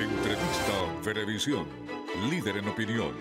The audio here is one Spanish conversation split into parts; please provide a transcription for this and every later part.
Entrevista Venevisión, líder en opinión.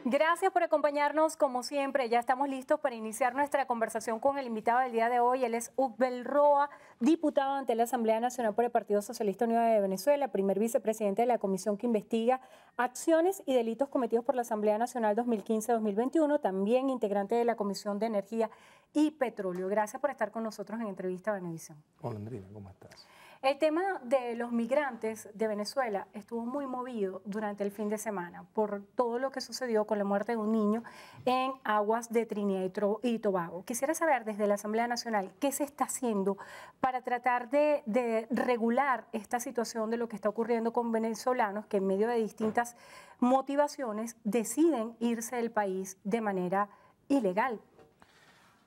Gracias por acompañarnos, como siempre. Ya estamos listos para iniciar nuestra conversación con el invitado del día de hoy. Él es Ukbel Roa, diputado ante la Asamblea Nacional por el Partido Socialista Unido de Venezuela, primer vicepresidente de la comisión que investiga acciones y delitos cometidos por la Asamblea Nacional 2015-2021, también integrante de la Comisión de Energía y Petróleo. Gracias por estar con nosotros en Entrevista Venevisión. Hola, Andrina, ¿cómo estás? El tema de los migrantes de Venezuela estuvo muy movido durante el fin de semana por todo lo que sucedió con la muerte de un niño en aguas de Trinidad y Tobago. Quisiera saber desde la Asamblea Nacional qué se está haciendo para tratar de regular esta situación de lo que está ocurriendo con venezolanos que en medio de distintas motivaciones deciden irse del país de manera ilegal.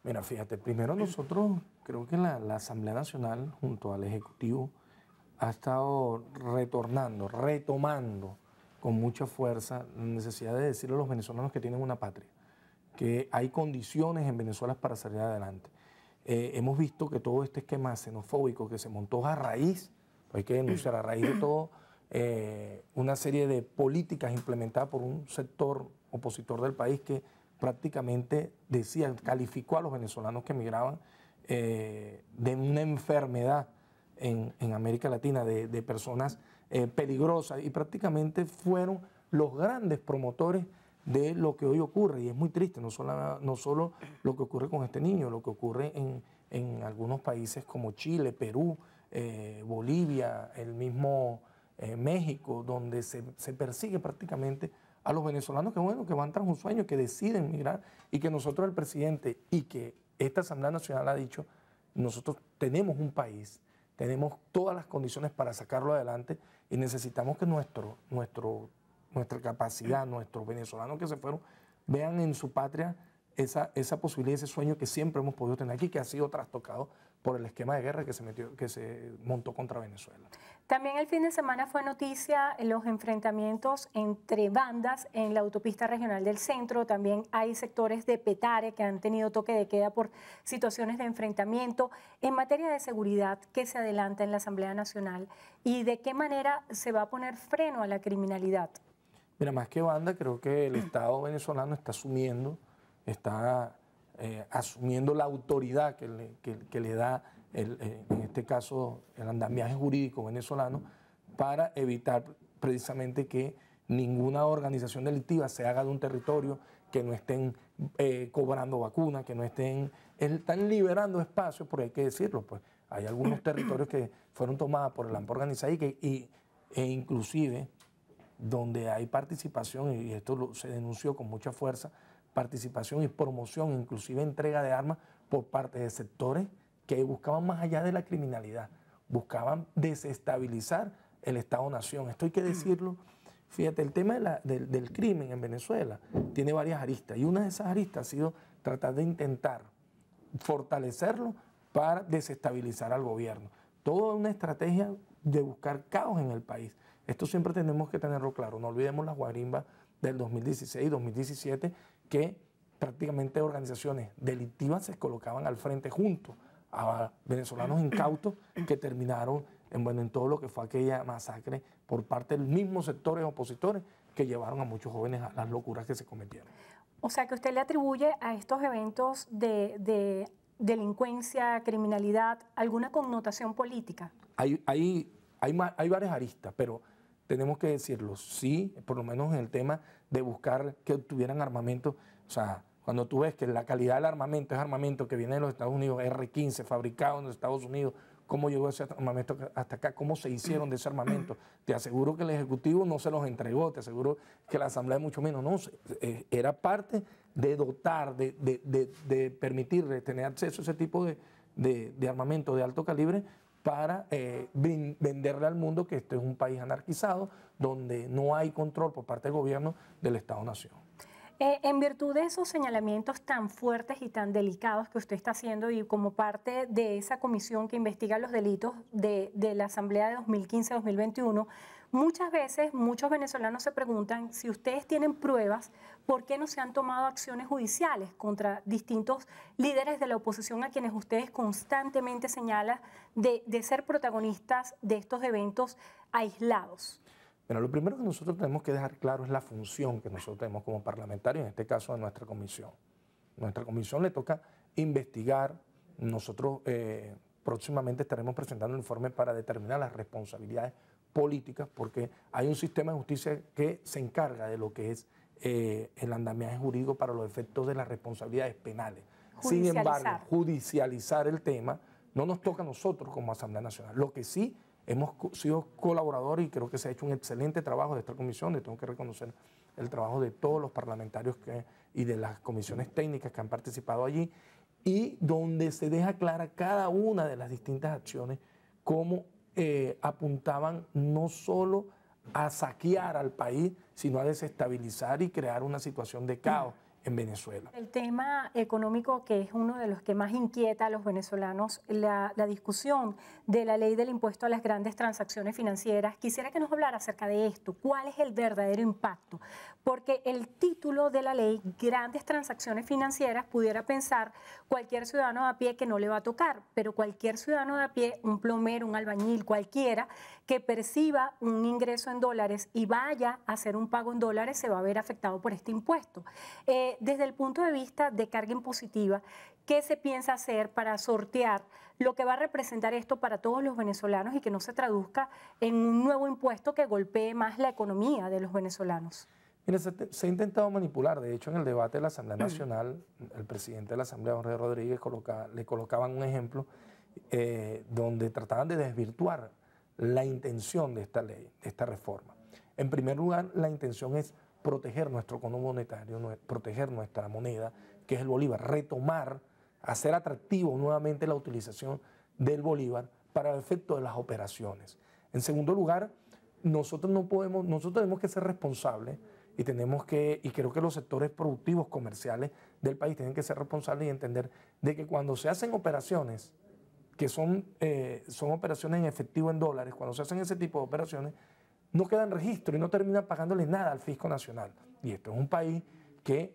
Mira, fíjate, primero nosotros, creo que la Asamblea Nacional junto al Ejecutivo ha estado retomando con mucha fuerza la necesidad de decirle a los venezolanos que tienen una patria, que hay condiciones en Venezuela para salir adelante. Hemos visto que todo este esquema xenofóbico que se montó a raíz, hay que denunciar a raíz de todo, una serie de políticas implementadas por un sector opositor del país que prácticamente calificó a los venezolanos que emigraban de una enfermedad en América Latina, de personas peligrosas, y prácticamente fueron los grandes promotores de lo que hoy ocurre. Y es muy triste, no solo lo que ocurre con este niño, lo que ocurre en algunos países como Chile, Perú, Bolivia, el mismo México, donde se persigue prácticamente a los venezolanos que van tras un sueño, que deciden migrar, y que nosotros, el presidente, y que esta Asamblea Nacional ha dicho, nosotros tenemos un país, tenemos todas las condiciones para sacarlo adelante, y necesitamos que nuestra capacidad, nuestros venezolanos que se fueron, vean en su patria esa posibilidad, ese sueño que siempre hemos podido tener aquí, que ha sido trastocado por el esquema de guerra que se montó contra Venezuela. También el fin de semana fue noticia los enfrentamientos entre bandas en la autopista regional del centro. También hay sectores de Petare que han tenido toque de queda por situaciones de enfrentamiento. En materia de seguridad, ¿qué se adelanta en la Asamblea Nacional y de qué manera se va a poner freno a la criminalidad? Mira, más que banda, creo que el Estado venezolano está asumiendo la autoridad que le da, en este caso, el andamiaje jurídico venezolano, para evitar precisamente que ninguna organización delictiva se haga de un territorio, que no estén cobrando vacunas, que no están liberando espacios, porque hay que decirlo, pues hay algunos territorios que fueron tomados por el AMPA organizada e inclusive donde hay participación, y esto se denunció con mucha fuerza, participación y promoción, inclusive entrega de armas por parte de sectores que buscaban más allá de la criminalidad, buscaban desestabilizar el Estado-Nación. Esto hay que decirlo. Fíjate, el tema del crimen en Venezuela tiene varias aristas, y una de esas aristas ha sido tratar de intentar fortalecerlo para desestabilizar al gobierno. Toda una estrategia de buscar caos en el país. Esto siempre tenemos que tenerlo claro. No olvidemos las guarimbas del 2016 y 2017, que prácticamente organizaciones delictivas se colocaban al frente junto a venezolanos incautos que terminaron en todo lo que fue aquella masacre por parte de los mismos sectores opositores que llevaron a muchos jóvenes a las locuras que se cometieron. O sea, que usted le atribuye a estos eventos de delincuencia, criminalidad, alguna connotación política. Hay varias aristas, pero tenemos que decirlo, sí, por lo menos en el tema de buscar que obtuvieran armamento. O sea, cuando tú ves que la calidad del armamento es armamento que viene de los Estados Unidos, R-15, fabricado en los Estados Unidos, cómo llegó ese armamento hasta acá, cómo se hicieron de ese armamento. Te aseguro que el Ejecutivo no se los entregó, te aseguro que la Asamblea mucho menos, no, era parte de dotar, de permitirle tener acceso a ese tipo de armamento de alto calibre, para venderle al mundo que este es un país anarquizado, donde no hay control por parte del gobierno del Estado-Nación. En virtud de esos señalamientos tan fuertes y tan delicados que usted está haciendo, y como parte de esa comisión que investiga los delitos de la Asamblea de 2015-2021, muchas veces muchos venezolanos se preguntan si ustedes tienen pruebas ¿por qué no se han tomado acciones judiciales contra distintos líderes de la oposición a quienes ustedes constantemente señalan de ser protagonistas de estos eventos aislados? Bueno, lo primero que nosotros tenemos que dejar claro es la función que nosotros tenemos como parlamentarios, en este caso de nuestra comisión. Nuestra comisión le toca investigar. Nosotros próximamente estaremos presentando un informe para determinar las responsabilidades políticas, porque hay un sistema de justicia que se encarga de lo que es el andamiaje jurídico para los efectos de las responsabilidades penales. Sin embargo, judicializar el tema no nos toca a nosotros como Asamblea Nacional. Lo que sí hemos sido colaboradores y creo que se ha hecho un excelente trabajo de esta comisión. Le tengo que reconocer el trabajo de todos los parlamentarios y de las comisiones técnicas que han participado allí, y donde se deja clara cada una de las distintas acciones, cómo apuntaban no solo a saquear al país, sino a desestabilizar y crear una situación de caos en Venezuela. El tema económico, que es uno de los que más inquieta a los venezolanos, la discusión de la ley del impuesto a las grandes transacciones financieras. Quisiera que nos hablara acerca de esto. ¿Cuál es el verdadero impacto? Porque el título de la ley, grandes transacciones financieras, pudiera pensar cualquier ciudadano de a pie que no le va a tocar, pero cualquier ciudadano de a pie, un plomero, un albañil, cualquiera que perciba un ingreso en dólares y vaya a hacer un pago en dólares, se va a ver afectado por este impuesto. Desde el punto de vista de carga impositiva, ¿qué se piensa hacer para sortear lo que va a representar esto para todos los venezolanos y que no se traduzca en un nuevo impuesto que golpee más la economía de los venezolanos? Mira, se ha intentado manipular. De hecho, en el debate de la Asamblea Nacional, el presidente de la Asamblea, Jorge Rodríguez, le colocaban un ejemplo donde trataban de desvirtuar la intención de esta ley, de esta reforma. En primer lugar, la intención es proteger nuestro cono monetario, proteger nuestra moneda, que es el bolívar, retomar, hacer atractivo nuevamente la utilización del bolívar para el efecto de las operaciones. En segundo lugar, nosotros tenemos que ser responsables y creo que los sectores productivos comerciales del país tienen que ser responsables y entender de que cuando se hacen operaciones que son operaciones en efectivo en dólares, cuando se hacen ese tipo de operaciones, no quedan registro y no terminan pagándole nada al fisco nacional. Y esto es un país que,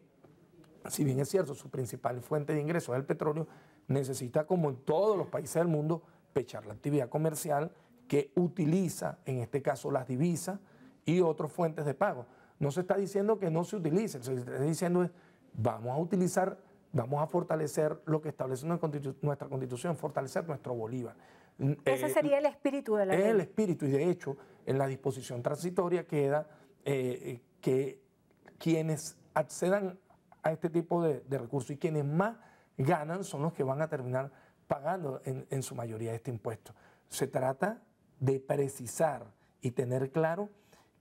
si bien es cierto, su principal fuente de ingresos es el petróleo, necesita, como en todos los países del mundo, pechar la actividad comercial que utiliza, en este caso, las divisas y otras fuentes de pago. No se está diciendo que no se utilicen, se está diciendo es, vamos a fortalecer lo que establece nuestra Constitución, fortalecer nuestro bolívar. Ese sería el espíritu de la ley. Es el espíritu, y de hecho, en la disposición transitoria queda que quienes accedan a este tipo de recursos y quienes más ganan son los que van a terminar pagando en su mayoría este impuesto. Se trata de precisar y tener claro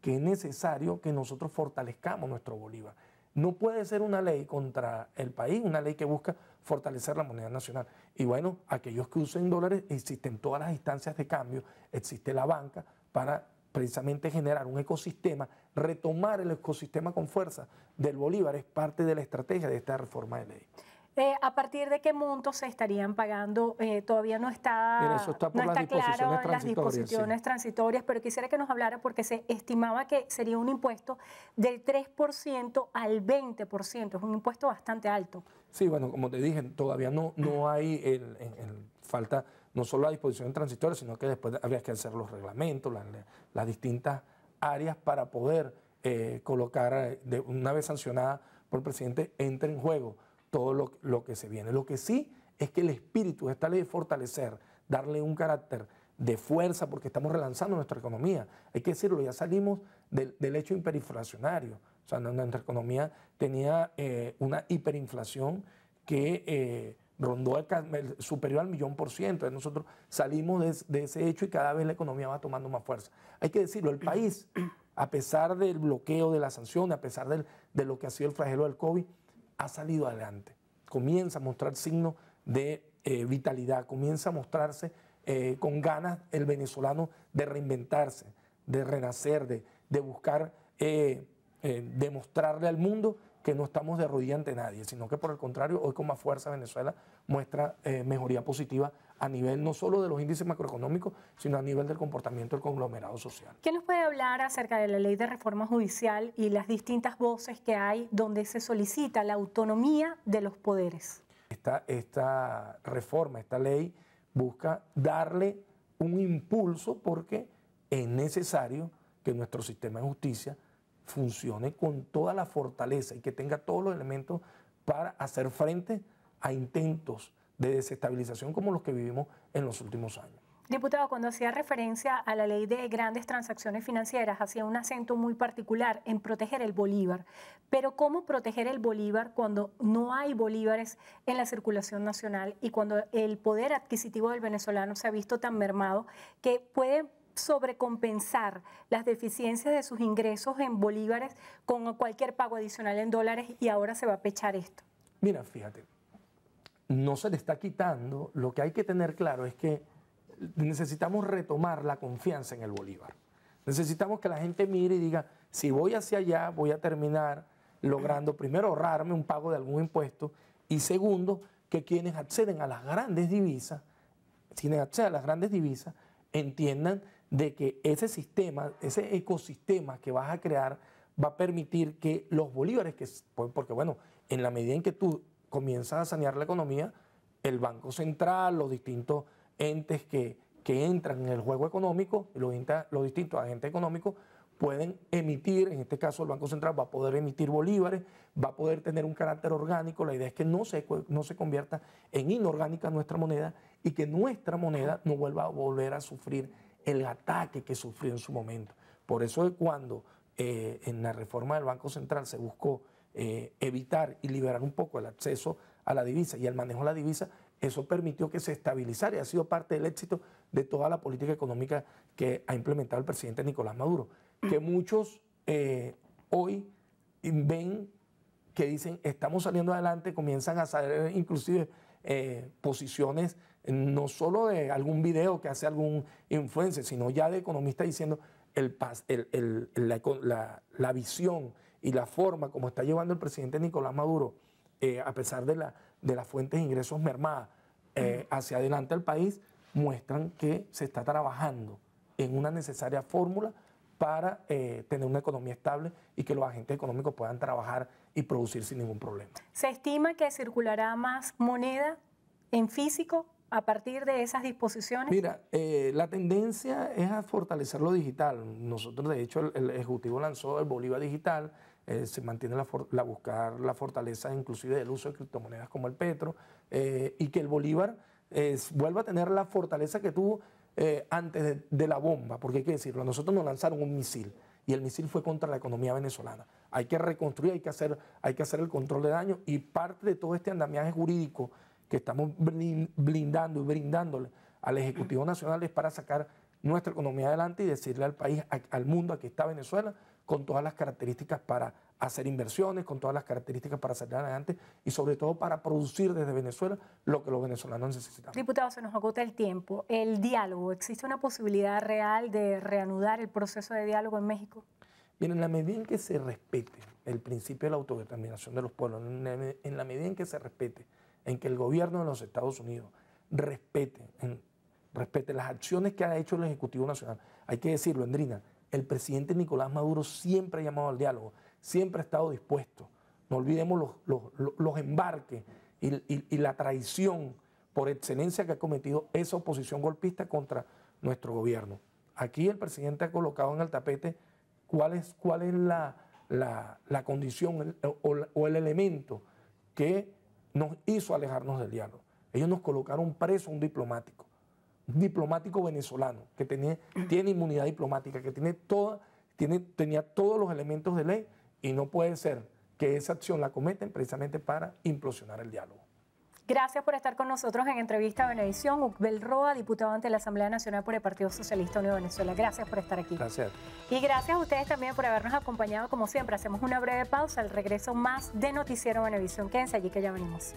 que es necesario que nosotros fortalezcamos nuestro bolívar. No puede ser una ley contra el país, una ley que busca fortalecer la moneda nacional. Y bueno, aquellos que usen dólares, existen todas las instancias de cambio, existe la banca para precisamente generar un ecosistema, retomar el ecosistema con fuerza del bolívar, es parte de la estrategia de esta reforma de ley. ¿A partir de qué montos se estarían pagando? Todavía no está, Mira, eso está por no está claro en las disposiciones sí. transitorias, pero quisiera que nos hablara porque se estimaba que sería un impuesto del 3% al 20%, es un impuesto bastante alto. Sí, bueno, como te dije, todavía no hay falta no solo la disposición transitoria, sino que después habría que hacer los reglamentos, las distintas áreas para poder colocar, una vez sancionada por el presidente, entre en juego todo lo que se viene. Lo que sí es que el espíritu de esta ley es fortalecer, darle un carácter de fuerza, porque estamos relanzando nuestra economía. Hay que decirlo, ya salimos del hecho hiperinflacionario. O sea, nuestra economía tenía una hiperinflación que rondó superior al 1.000.000%. Nosotros salimos de ese hecho y cada vez la economía va tomando más fuerza. Hay que decirlo, el país, a pesar del bloqueo de las sanciones, a pesar de lo que ha sido el flagelo del COVID, ha salido adelante, comienza a mostrar signos de vitalidad, comienza a mostrarse con ganas el venezolano de reinventarse, de renacer, de buscar demostrarle al mundo que no estamos de rodillas ante nadie, sino que por el contrario, hoy con más fuerza Venezuela muestra mejoría positiva a nivel no solo de los índices macroeconómicos, sino a nivel del comportamiento del conglomerado social. ¿Quién nos puede hablar acerca de la ley de reforma judicial y las distintas voces que hay donde se solicita la autonomía de los poderes? Esta reforma, esta ley, busca darle un impulso porque es necesario que nuestro sistema de justicia funcione con toda la fortaleza y que tenga todos los elementos para hacer frente a intentos de desestabilización como los que vivimos en los últimos años. Diputado, cuando hacía referencia a la ley de grandes transacciones financieras, hacía un acento muy particular en proteger el bolívar. Pero ¿cómo proteger el bolívar cuando no hay bolívares en la circulación nacional y cuando el poder adquisitivo del venezolano se ha visto tan mermado que puede sobrecompensar las deficiencias de sus ingresos en bolívares con cualquier pago adicional en dólares y ahora se va a pechar esto? Mira, fíjate, no se le está quitando. Lo que hay que tener claro es que necesitamos retomar la confianza en el bolívar. Necesitamos que la gente mire y diga, si voy hacia allá, voy a terminar logrando, primero, ahorrarme un pago de algún impuesto y segundo, que quienes acceden a las grandes divisas, entiendan de que ese sistema, ese ecosistema que vas a crear va a permitir que los bolívares, porque bueno, en la medida en que tú comienzas a sanear la economía, el Banco Central, los distintos entes que entran en el juego económico, los distintos agentes económicos pueden emitir, en este caso el Banco Central va a poder emitir bolívares, va a poder tener un carácter orgánico. La idea es que no se convierta en inorgánica nuestra moneda y que nuestra moneda no vuelva a volver a sufrir el ataque que sufrió en su momento. Por eso es cuando en la reforma del Banco Central se buscó evitar y liberar un poco el acceso a la divisa y el manejo de la divisa, eso permitió que se estabilizara y ha sido parte del éxito de toda la política económica que ha implementado el presidente Nicolás Maduro. Que muchos hoy ven que dicen estamos saliendo adelante, comienzan a salir inclusive posiciones no solo de algún video que hace algún influencer, sino ya de economistas diciendo la visión y la forma como está llevando el presidente Nicolás Maduro, a pesar de las fuentes de ingresos mermadas hacia adelante al país, muestran que se está trabajando en una necesaria fórmula para tener una economía estable y que los agentes económicos puedan trabajar y producir sin ningún problema. ¿Se estima que circulará más moneda en físico a partir de esas disposiciones? Mira, la tendencia es a fortalecer lo digital. Nosotros, de hecho, el Ejecutivo lanzó el Bolívar Digital, se mantiene buscar la fortaleza inclusive del uso de criptomonedas como el Petro, y que el Bolívar vuelva a tener la fortaleza que tuvo antes de la bomba, porque hay que decirlo, nosotros nos lanzaron un misil y el misil fue contra la economía venezolana. Hay que reconstruir, hay que hacer el control de daño y parte de todo este andamiaje jurídico que estamos blindando y brindándole al Ejecutivo Nacional es para sacar nuestra economía adelante y decirle al país, al mundo, aquí está Venezuela, con todas las características para hacer inversiones, con todas las características para salir adelante y sobre todo para producir desde Venezuela lo que los venezolanos necesitan. Diputado, se nos agota el tiempo. El diálogo, ¿existe una posibilidad real de reanudar el proceso de diálogo en México? Bien, en la medida en que se respete el principio de la autodeterminación de los pueblos, en la medida en que se respete, en que el gobierno de los Estados Unidos respete las acciones que ha hecho el Ejecutivo Nacional. Hay que decirlo, Andrina, el presidente Nicolás Maduro siempre ha llamado al diálogo, siempre ha estado dispuesto. No olvidemos los embarques y la traición por excelencia que ha cometido esa oposición golpista contra nuestro gobierno. Aquí el presidente ha colocado en el tapete cuál es la condición o el elemento que nos hizo alejarnos del diálogo. Ellos nos colocaron preso un diplomático venezolano que tiene inmunidad diplomática, que tenía todos los elementos de ley y no puede ser que esa acción la cometen precisamente para implosionar el diálogo. Gracias por estar con nosotros en Entrevista a Venevisión. Ucbel Roa, diputado ante la Asamblea Nacional por el Partido Socialista Unido de Venezuela. Gracias por estar aquí. Gracias. Y gracias a ustedes también por habernos acompañado como siempre. Hacemos una breve pausa. Al regreso más de Noticiero Venevisión. Quédense allí que ya venimos.